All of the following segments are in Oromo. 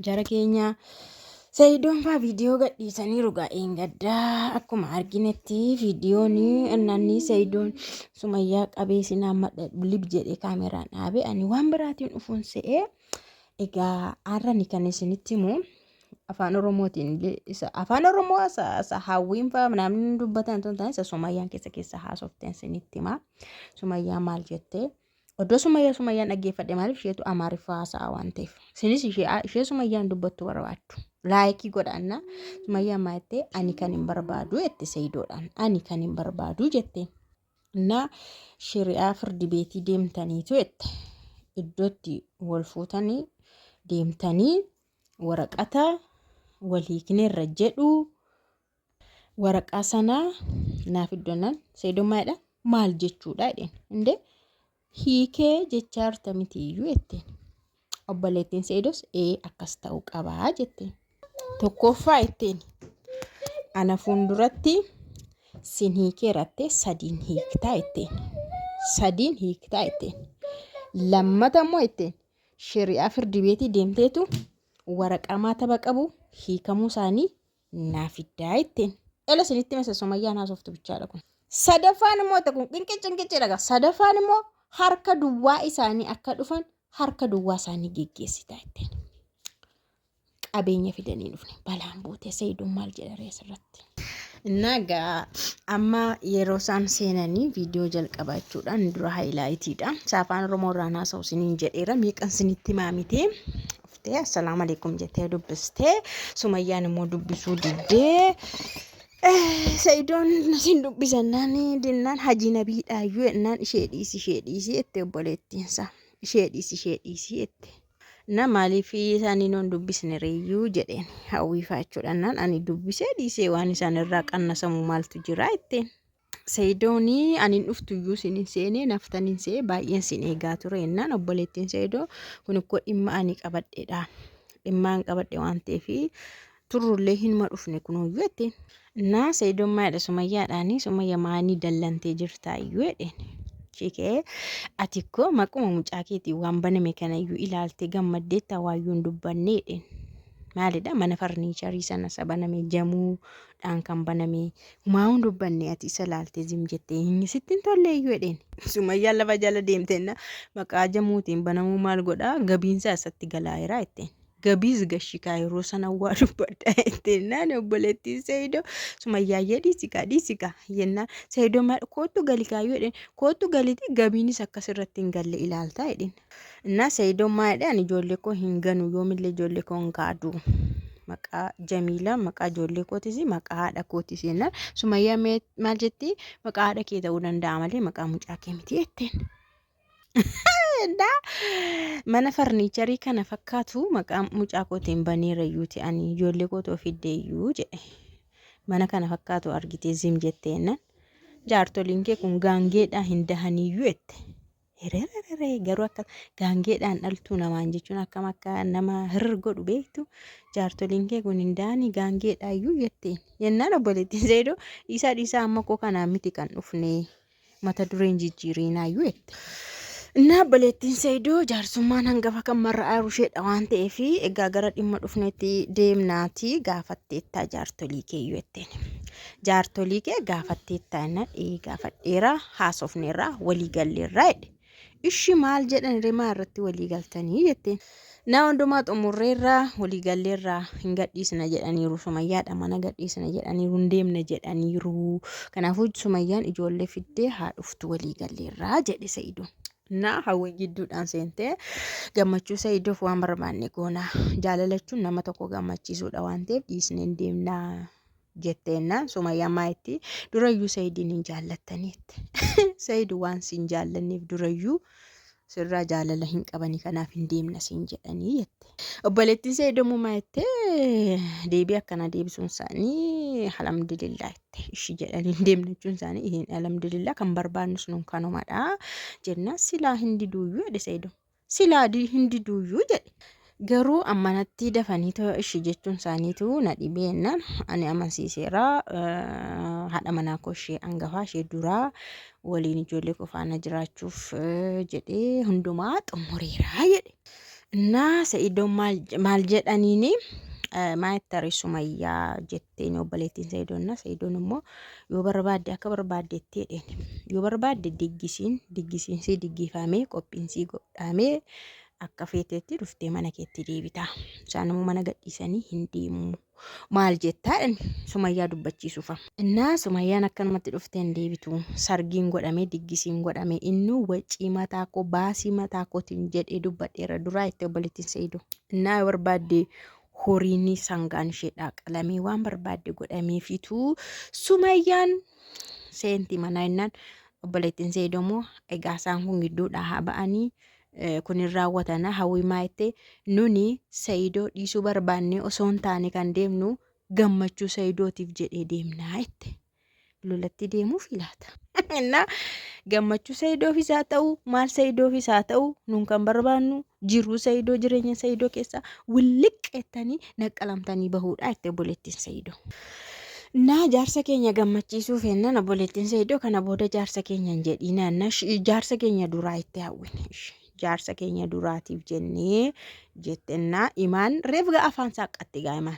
Jara keenya Sayidoon faa viidiyoo gadhiisaniiru gaa'een gaddaa akkuma arginetti viidiyoon innanni Sayidoon Sumayyaa qabee sinaan lib jedhee kaameraan dhaabe ani waan biraatiin dhufuun se'ee egaa har'ani kan isinitti himu afaan Oromootiin afaan Oromoo isa hawwiin faa namni dubbatan ta'an isa Sumayyaan keessa haasofteen isinitti hima. Sumayyaa maal jettee Oddoo Sumayyaan dhaggeeffadhe maaliif isheetu Amaariffaa haasa'a waan ta'eef. Isinis ishee Sumayyaan dubbattu barbaaddu. Laayikii godhanna. Sumayyaan maal jettee ani kan hin barbaadu jette Sayidoodhaan. Ani kan hin barbaadu jette. Na shari'aa firdi beetii deemtaniitu jette. Iddootti wal fuutanii deemtanii waraqata walii kineerra jedhu waraqaa sanaa naaf iddoonan Sayidoon maalidha? Maal jechuudha jedheen. Indee hiikee jecha artamitiyyuu jetteen. Obboleettiin Sayidoos akkas ta'uu qabaa jetteen. Tokkoffaa jetteen. Ana fuulduratti sin hiikeerattee sadiin hiiktaa jetteen. Sadiin hiiktaa jetteen. Lammata immoo jetteen. Shari'aa firdi beetii deemteetu waraqaa maataba qabu hiikamuu isaanii naaf iddaa jetteen. Ela sinitti masa Sumayyaan haasoftu bichaadha kun. Sadaffaan immoo kun qinqichi dhagaa. Sadaffaan immoo harka duwwaa isaanii akka dhufan harka duwwaa isaanii geggeessitaa jetteen. Qabeenya fidanii dhufne balaan buutee Sayidoon maal jedha reesirratti. Nagaa amma yeroo isaan seenanii viidiyoo jalqabaa jechuudhaan dura haayilaayitiidha. Afaan Oromoo irraan haasa'u isiniin jedheera meeqan isinitti maamitee uftee assalaamu alaikum jettee dubbistee Sumayyaan immoo dubbisuu diddee Sayidoon nasin dubbisannaan dinnaan Hajii Nabiidhaayyuu jennaan ishee dhiisi jette obboleettiinsa. Ishee dhiisi jette. Na maaliif isaanii noon dubbisne reeyyuu jedheen hawwiifaa jechuudhaan ani dubbisee dhiisee waan isaan irraa qannasamu maaltu jira jetteen. Sayidoonii ani dhuftuyyuu sinin seenee naftaniin see baay'een sin eegaa ture jennaan obboleettiin Sayidoo kun ikkoo dhimma ani qabadheedha. Dhimmaan qabadhe waan ta'eef turrullee hin dhufne kunuyyuu jetteen. Na Sayidoon maadha Sumayyaadhaanii Sumayya maanii dallantee jirtaayyuu jedheen. Shikee ati ikkoo maquma mucaa keetii waan baname kanayyuu ilaaltee gammaddeetta waayyuun dubbanne jedheen. Maalidha mana farniicharii sana isa baname jamuudhaan kan baname humaa dubbanne ati isa ilaaltee zim jettee inni sittiin tolleeyyuu jedheen. Sumayyaan lafa jala deemteenna maqaa jamuutiin banamuu maal godhaa gabiinsaa isatti galaayiraa jetteen. Gabiis gashikaa yeroo sana waa dubbadha jetteen naan obboleettiin Sayidoo Sumayyaayyee dhiisikaa jennaan Sayidoo maal kootu galikaayyuu jedheen kootu galiti gabiinis akkasirratti hin galle ilaaltaa jedheen. Na Sayidoo maadha ani ijoollee koo hin ganu yoomillee ijoollee koo hin gaadu. Maqaa Jamiila maqaa ijoollee kootis maqaa haadha kootis jennaan Sumayyaa maal jetti maqaa haadha kee ta'uu danda'a malee maqaa mucaa kee miti jetteen. Mana farniicharii kana fakkaatu maqaa mucaa kootiin baneerayyuuti ani ijoollee kootoo fiddeeyyuu jedhe. Mana kana fakkaatu argitee zim jetteennan jaartoliin kee kun gaangeedhaan hin dahaniyyuu jette. Herereree garuu akka gaangeedhaan dhaltuu namaan jechuun akkam akka nama hirr godhu beektu jaartoliin kee kun hin dahanii gaangeedhaayyuu jetteen. Yennaan obboleettiin Sayidoo dhiisaa amma koo kanaan miti kan dhufne mata dureen jijjiirinayyuu jette. Na obboleettiin Sayidoo jaarsummaan hangafa kan mar'aa rusheedha waan ta'eef egaa gara dhimma dhufneetti deemnaati gaafatteettaa jaartolii keeyyuu jetteen. Jaartolii kee gaafatteettaa inni gaafadheera haasofneerraa waliigalleerraa jedhe. Ishi maal jedhan rimaa irratti waliigaltanii jetteen. Na hundumaa xumurreerraa waliigalleerraa hin gadhiisna jedhaniiru Sumayyaadha mana gadhiisna jedhaniiru hin deemna jedhaniiru. Kanaafuu Sumayyaan ijoollee fiddee haa dhuftu waliigalleerraa jedhe Sayidoon. Na hawwi gidduudhaan seentee gammachuu Sayidoof waan barbaanne goona jaalalachuun nama tokko gammachiisuudha waan ta'eef dhiisnee deemnaa jetteenna Sumayyaan maayitti durayyuu Sayidiin hin jaallattaniitti. Sayid waan sin jaallanneef durayyuu sirraa jaalala hin qabanii kanaaf hin deemna siin jedhanii jette. Obboleettiin Sayidoo maayittee deebii akkana deebisuun isaanii alhamdulillah jette. Ishi jedhanii hin deemna jechuun isaanii alhamdulillah kan barbaannus nun kanumadha jennaan silaa hindi duuyyuu jedhe Sayidoo. Silaa hindi duuyyuu jedhe. Garuu ammanatti dafanii ishi jechuun isaaniitu na dhibeennan ani amansiiseera haadha manaa koo ishee hangafaa ishee duraa waliin ijoollee koo faana jiraachuuf jedhee hundumaa xumureera jedhe. Na Sa'idoon maal jedhaniini maattari Sumayyaa jetteen obboleettiin Sa'idoon Sa'idoon immoo yoo barbaadde akka barbaaddetti jedheen yoo barbaadde diggisiin si diggifamee qophiin si godhamee akka feetetti dhuftee mana keetti deebita. Isaan immoo mana gadhiisanii hin deemu. Maal jettaadhaan Sumayyaa dubbachiisuufa. Innaa Sumayyaan akkanumatti dhuftee hin deebitu. Sargiin godhamee diggisiin godhamee innuu wacii mataa koo baasii mataa kootiin jedhee dubbadheera duraa itti obboleettiin Sa'idoo. Innaa yoo barbaadde horiin sangaan ishee qalamee waan barbaadde godhamee fitu Sumayyaan seenti mana innaan obboleettiin Sa'idoo immoo egaa isaan kun gidduudhaa haa ba'anii kun raawwatana hawwi maayitte nuni Sa'idoo dhiisuu barbaanne osoo hin taane kan deemnu gammachuu Sa'idootiif jedhee deemnaa jette. Lolatti deemuuf ilaata. Innaa gammachuu Sa'idoofis haa ta'u maal Sa'idoofis haa ta'u nun kan barbaannu jiruu Sa'idoo jireenya Sa'idoo keessa williqqeettanii naqqalamtanii bahuudha jette obboleettiin Sa'idoo. Naa jaarsa keenya gammachiisuuf ennaan obboleettiin Sa'idoo kana booda jaarsa keenya hin jedhiin jaarsa keenya duraa itti hawwine. Jaarsa keenya duraatiif jennee jettennaa imaan reefga afaan saaqatti gaa'imaan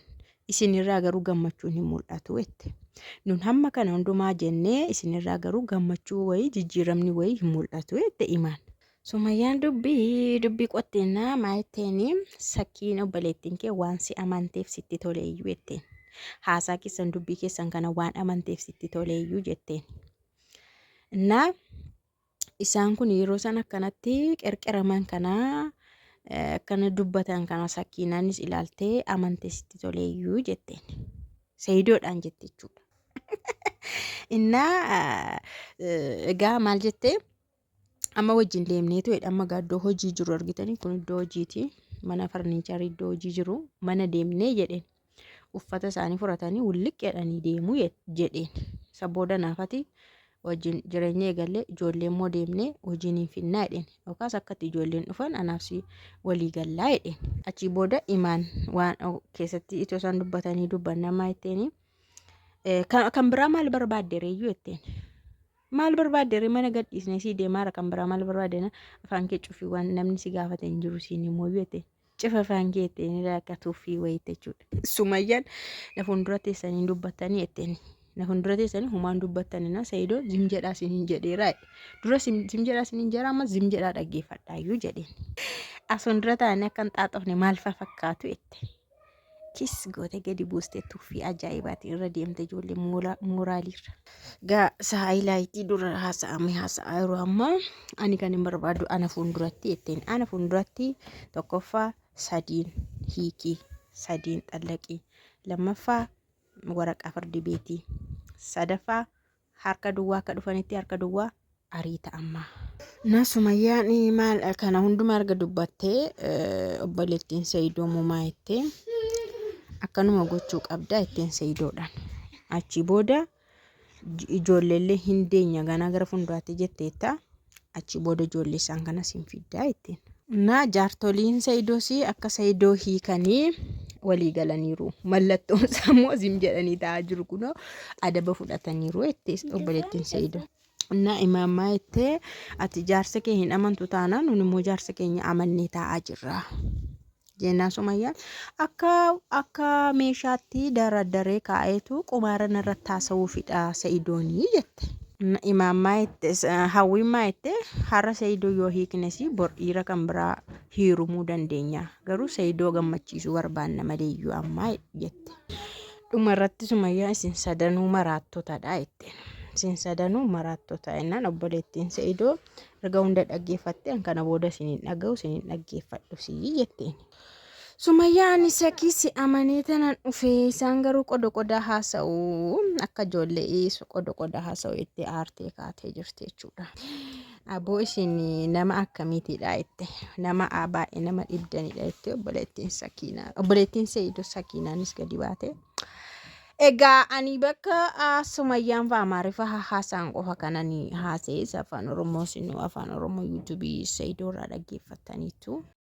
isinirraa garuu gammachuun hin mul'atu jette. Nun hamma kana hundumaa jennee isinirraa garuu gammachuu wayii jijjiiramni wayii hin mul'atu jette imaan. Sumayyaan dubbii qotteenna maayitteeni sakkiin obboleettiin kee waan si amanteef sitti toleeyyuu jetteen. Haasaa keessan dubbii keessan kana waan amanteef sitti toleeyyuu jetteen. Innaa isaan kun yeroo san akkanatti qerqeraman kana akkana dubbatan kana sakkiinaanis ilaaltee amantee sitti toleeyyuu jetteen. Sa'idoodhaan jette jechuudha. Innaa egaa maal jettee amma wajjin deemneetu amma gaaddoo hojii jiru argitanii kun iddoo hojiiti. Mana farniicharii iddoo hojii jiru mana deemnee jedheen. Uffata isaanii fudhatanii wulliqqeedhanii deemuu jedheen. Sabooda naafati wajjin jireenya eegalee ijoolleen immoo deemnee hojiin hin finnaa jedheen. Yookaas akkatti ijoolleen dhufan anaafsi walii gallaa jedheen. Achii booda imaan waan keessatti itoo isaan dubbatanii dubbannamaa jetteeni. Kan biraa maal barbaadde reeyyuu jetteen. Maal barbaadde mana gadhiisnee si deemaara kan biraa maal barbaadde afaan kee cufii waan namni si gaafate hin jiru siin immoo jetteen. Cifa afaan kee jetteen akka tuuffii wayii jechuudha. Sumayyaan na fuuldura teessanii dubbattanii jetteen. Na fuuldura teessanii humaan dubbattanii Sa'idoo zim jedhaa siin jedheera. Dura zim jedhaa siin jedhaa amma zim jedhaa dhaggeeffadhaayyuu jedheen. As fuuldura taa'anii akka hin xaaxofne maal fakkaatu jette. Kis goote gadi buustee tuuffii ajaa'ibaati irra deemte ijoollee mooraaliirra. Gaa saayilaayitii dura haasa'aa yeroo ammaa ani kan hin barbaadu ana fuulduratti jetteen. Ana fuulduratti tokkoffaa sadiin hiikii sadiin xallaqii lammaffaa waraqaa fardi beetii sadaffaa harka duwwaa akka dhufanitti harka duwwaa ariita ammaa. Na Sumayyaan maal kana hundumaa erga dubbattee obboleettiin Sa'idoo muumaa jettee akkanuma gochuu qabdaa jetteen Sa'idoodhaan. Achi booda ijoolleellee hin deenya ganaa gara fuulduraatti jetteetta. Achi booda ijoollee isaan kanas hin fiddaa jetteen. Na jaartoliin Sa'idoos akka Sa'idoo hiikanii walii galaniiru. Mallattoon isaa immoo zim jedhanii taa'aa jiru kunoo adaba fudhataniiru jettee obboleettiin Sa'idoo. Na imaamaa jettee ati jaarsa kee hin amantu taanaan nun immoo jaarsa keenya amannee taa'aa jirra. Jennaan Sumayyaan akka meeshaatti dardaree kaa'eetu qumaara narratti haasa'uufidha Sa'idoonii jette. Imaamaa jette hawwiimaa jette har'a Sa'idoo yoo hiiknes bor dhiira kan biraa hiirumuu dandeenya. Garuu Sa'idoo gammachiisuu barbaanna maleeyyuu ammaa jette. Dhumarratti Sumayyaan isin sadanuu maraattotadha jette. Isin sadanuu maraattota jennaan obboleettiin Sa'idoo erga hunda dhaggeeffatte kana booda isiniin dhaga'u isiniin dhaggeeffadhu sii jetteen. Sumayyaan isa kiisi amanee tanan dhufee isaan garuu qoda haasa'u akka ijoollee qoda haasa'u itti aartee kaatee jirti jechuudha. Aboo isin nama akkamiitidha jette nama baay'ee nama dhibdanidha jette obboleettiin Sa'idoo Sakiinaanis gadi baate. Egaa ani bakka Sumayyaan fa'aa maariifa haasaan qofa kananii haasa'e afaan Oromoo sinuu afaan Oromoo yuutuubii Sa'idoo irraa dhaggeeffattaniitu.